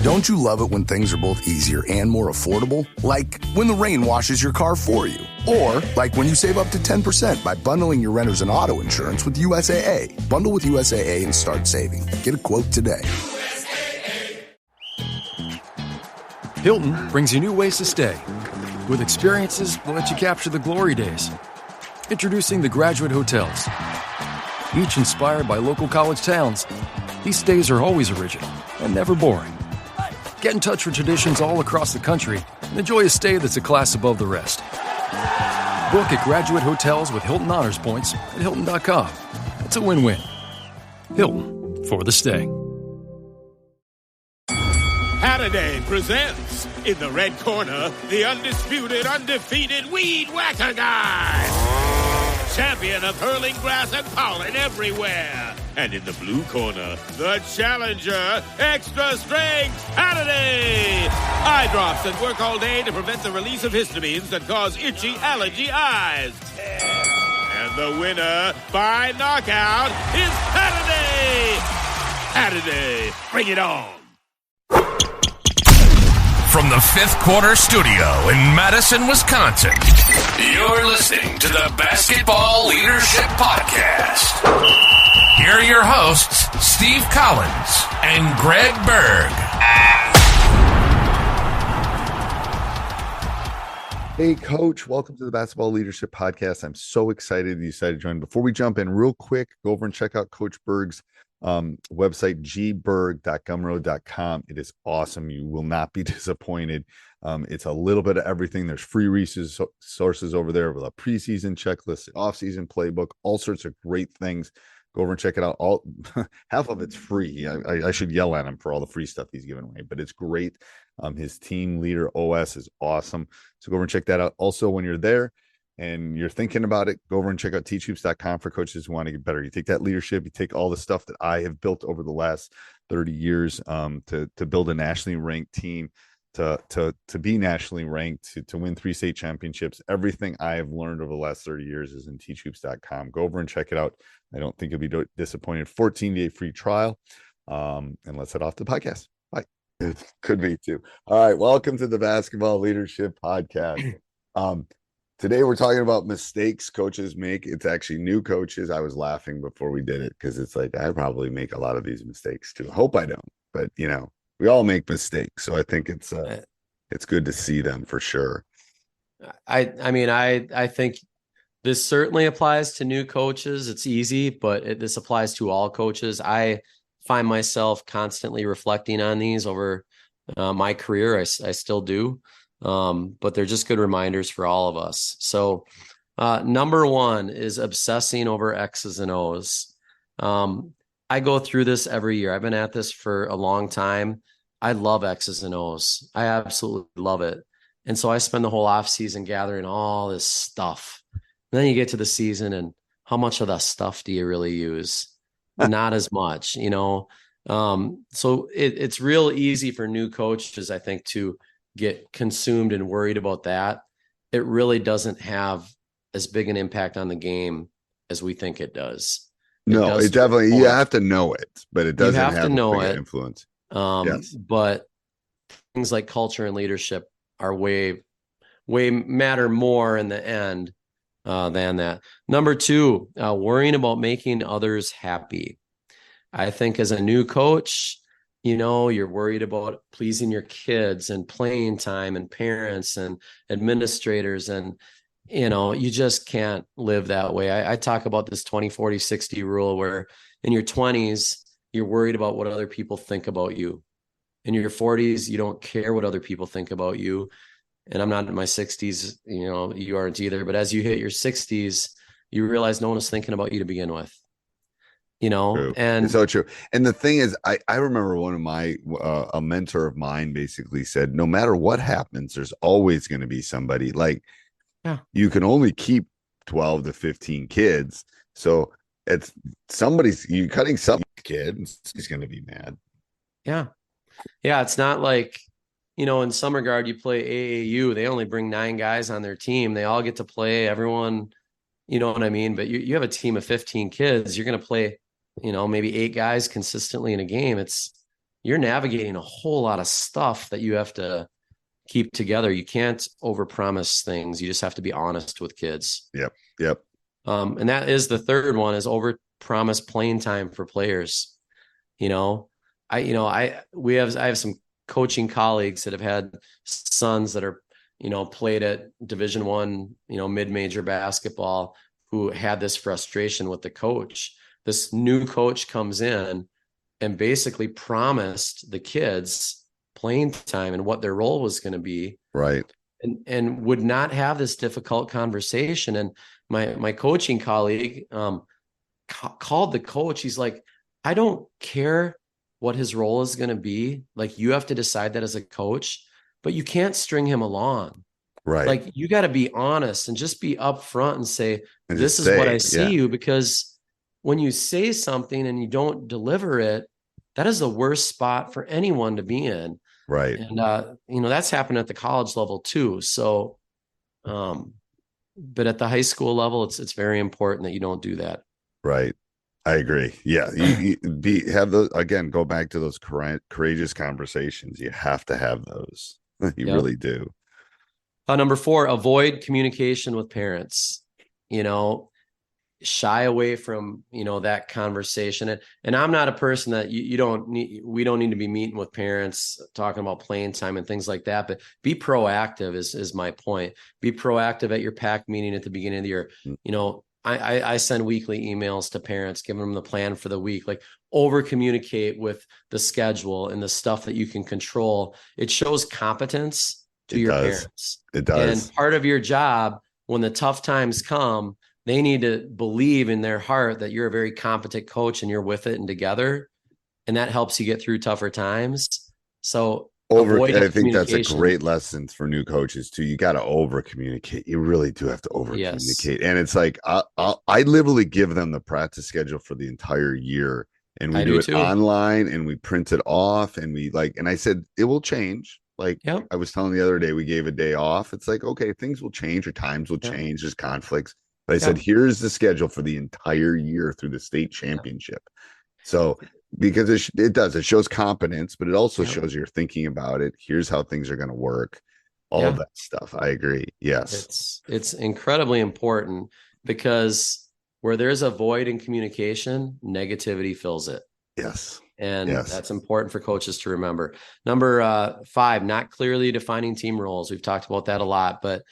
Don't you love it when things are both easier and more affordable? Like when the rain washes your car for you. Or like when you save up to 10% by bundling your renters and auto insurance with USAA. Bundle with USAA and start saving. Get a quote today. Hilton brings you new ways to stay, with experiences that let you capture the glory days. Introducing the Graduate Hotels. Each inspired by local college towns, these stays are always original and never boring. Get in touch with traditions all across the country and enjoy a stay that's a class above the rest. Book at Graduate Hotels with Hilton Honors Points at Hilton.com. It's a win-win. Hilton, for the stay. Saturday presents, in the red corner, the undisputed, undefeated Weed Whacker Guy. Champion of hurling grass and pollen everywhere. And in the blue corner, the challenger, extra strength Saturday. Eye drops that work all day to prevent the release of histamines that cause itchy allergy eyes. And the winner by knockout is Saturday. Saturday, bring it on. From the Fifth Quarter Studio in Madison, Wisconsin, you're listening to the Basketball Leadership Podcast. Here are your hosts, Steve Collins and Greg Berg. Hey, Coach. Welcome to the Basketball Leadership Podcast. I'm so excited you decided to join. Before we jump in, real quick, go over and check out Coach Berg's website, gberg.gumroad.com. It is awesome. You will not be disappointed. It's a little bit of everything. There's free resources over there with a preseason checklist, off-season playbook, all sorts of great things. Go over and check it out. All half of it's free. I should yell at him for all the free stuff he's giving away, but it's great. His team leader OS is awesome. So go over and check that out. Also, when you're there and you're thinking about it, go over and check out teachhoops.com for coaches who want to get better. You take that leadership, you take all the stuff that I have built over the last 30 years to build a nationally ranked team, to be nationally ranked, to win 3 state championships. Everything I have learned over the last 30 years is in teachhoops.com. Go over and check it out. I don't think you'll be disappointed. 14-day free trial. And let's head off to the podcast. Bye. It could be too. All right. Welcome to the Basketball Leadership Podcast. Today we're talking about mistakes coaches make. It's actually new coaches. I was laughing before we did it because it's like I probably make a lot of these mistakes too. Hope I don't, but you know, we all make mistakes. So I think it's good to see them for sure. I think this certainly applies to new coaches. It's easy, but this applies to all coaches. I find myself constantly reflecting on these over my career. I still do. But they're just good reminders for all of us. So number one is obsessing over X's and O's. I go through this every year. I've been at this for a long time. I love X's and O's. I absolutely love it. And so I spend the whole off season gathering all this stuff. And then you get to the season and how much of that stuff do you really use? Not as much, you know? So it's real easy for new coaches, I think, to get consumed and worried about that. It really doesn't have as big an impact on the game as we think it does. It definitely, you have to know it, but it doesn't have to know it. Influence. Yes. But things like culture and leadership are way matter more in the end than that. Number two, worrying about making others happy. I think as a new coach, you know, you're worried about pleasing your kids and playing time and parents and administrators. And, you know, you just can't live that way. I talk about this 20, 40, 60 rule where in your 20s, you're worried about what other people think about you. In your 40s, you don't care what other people think about you. And I'm not in my 60s, you know, you aren't either. But as you hit your 60s, you realize no one was thinking about you to begin with. You know, true. And it's so true. And the thing is, I remember one of my, a mentor of mine basically said, no matter what happens, there's always going to be somebody like, you can only keep 12 to 15 kids. So it's you're cutting some kid and he's going to be mad. Yeah. Yeah. It's not like, you know, in some regard, you play AAU, they only bring 9 guys on their team. They all get to play, everyone, you know what I mean? But you have a team of 15 kids, you're going to play, you know, maybe 8 guys consistently in a game. It's you're navigating a whole lot of stuff that you have to keep together. You can't overpromise things. You just have to be honest with kids. Yep. And that is the third one, is overpromise playing time for players. I have some coaching colleagues that have had sons that are, played at Division I, mid-major basketball, who had this frustration with the coach. This new coach comes in and basically promised the kids playing time and what their role was going to be. Right. And would not have this difficult conversation. And my coaching colleague called the coach. He's like, I don't care what his role is going to be. Like, you have to decide that as a coach, but you can't string him along. Right. Like, you got to be honest and just be upfront and say, this is what I see you, because when you say something and you don't deliver it, that is the worst spot for anyone to be in. Right. And, that's happened at the college level too. So, but at the high school level, it's very important that you don't do that. Right. I agree. Yeah. Go back to those courageous conversations. You have to have those. You really do. Number 4, avoid communication with parents. Shy away from, that conversation. And I'm not a person that we don't need to be meeting with parents, talking about playing time and things like that, but be proactive is my point. Be proactive at your PAC meeting at the beginning of the year. I send weekly emails to parents, giving them the plan for the week, like over communicate with the schedule and the stuff that you can control. It shows competence to your parents. It does. And part of your job, when the tough times come, they need to believe in their heart that you're a very competent coach and you're with it and together. And that helps you get through tougher times. So I think that's a great lesson for new coaches too. You got to over communicate. You really do have to over communicate. And it's like, I literally give them the practice schedule for the entire year, and we do it online and we print it off, and and I said, it will change. Like, I was telling the other day, we gave a day off. It's like, okay, things will change, or times will change. There's conflicts. But I said, here's the schedule for the entire year through the state championship. So, because it shows competence, but it also shows you're thinking about it. Here's how things are going to work. All that stuff. I agree. Yes. It's incredibly important, because where there's a void in communication, negativity fills it. Yes. And that's important for coaches to remember. Number 5, not clearly defining team roles. We've talked about that a lot, but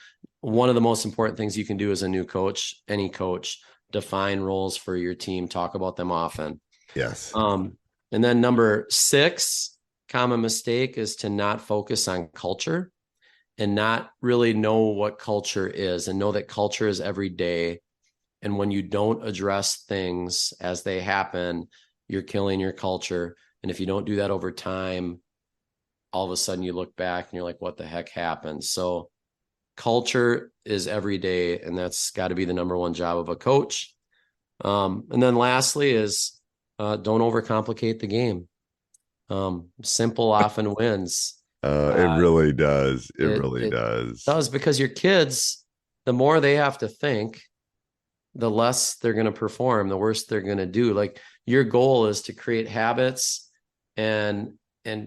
one of the most important things you can do as a new coach, any coach, define roles for your team, talk about them often. Yes. And then number 6, common mistake, is to not focus on culture and not really know what culture is, and know that culture is every day. And when you don't address things as they happen, you're killing your culture. And if you don't do that over time, all of a sudden you look back and you're like, what the heck happened? So culture is every day, and that's got to be the number one job of a coach. And then lastly is don't overcomplicate the game. Simple often wins. It really does. It really does. It does, because your kids, the more they have to think, the less they're going to perform, the worse they're going to do. Like, your goal is to create habits and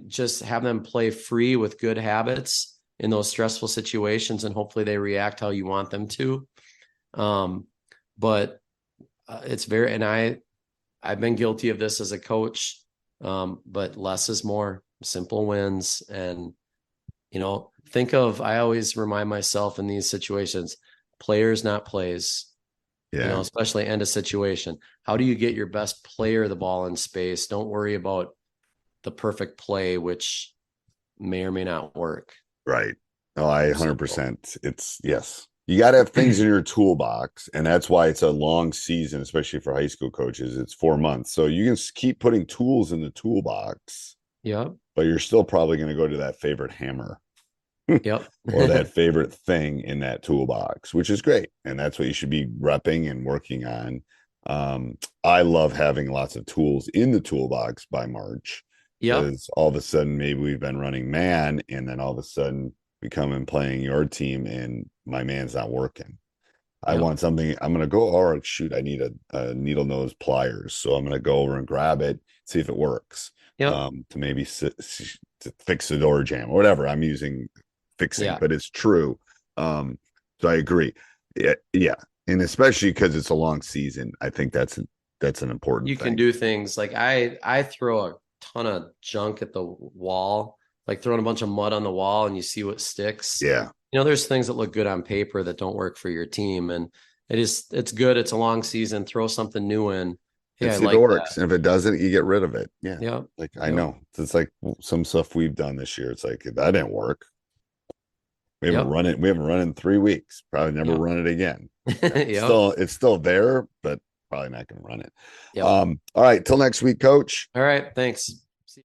just have them play free with good habits in those stressful situations, and hopefully they react how you want them to. But it's very, and I've been guilty of this as a coach, but less is more. Simple wins. And, I always remind myself in these situations, players, not plays. Especially end a situation. How do you get your best player the ball in space? Don't worry about the perfect play, which may or may not work. Right. No, I 100%. It's you got to have things in your toolbox, and that's why it's a long season, especially for high school coaches. It's 4 months. So you can keep putting tools in the toolbox. Yeah. But you're still probably going to go to that favorite hammer. Yep. Or that favorite thing in that toolbox, which is great. And that's what you should be repping and working on. I love having lots of tools in the toolbox by March. Yeah. Because all of a sudden, maybe we've been running man, and then all of a sudden we come in playing your team and my man's not working. I want something. I'm going to go, I need a needle nose pliers. So I'm going to go over and grab it, see if it works. to maybe to fix the door jamb or whatever. I'm using fixing, but it's true. So I agree. Yeah. And especially because it's a long season, I think that's an important thing. You can do things like I throw a ton of junk at the wall, like throwing a bunch of mud on the wall and you see what sticks. Yeah. There's things that look good on paper that don't work for your team. And it's good. It's a long season. Throw something new in. Yeah, if it works. And if it doesn't, you get rid of it. Yeah. Yeah. Like I know. It's like some stuff we've done this year. It's like that didn't work. We haven't run it. We haven't run it in 3 weeks. Probably never run it again. It's still there, but probably not going to run it. All right. Till next week, Coach. All right. Thanks.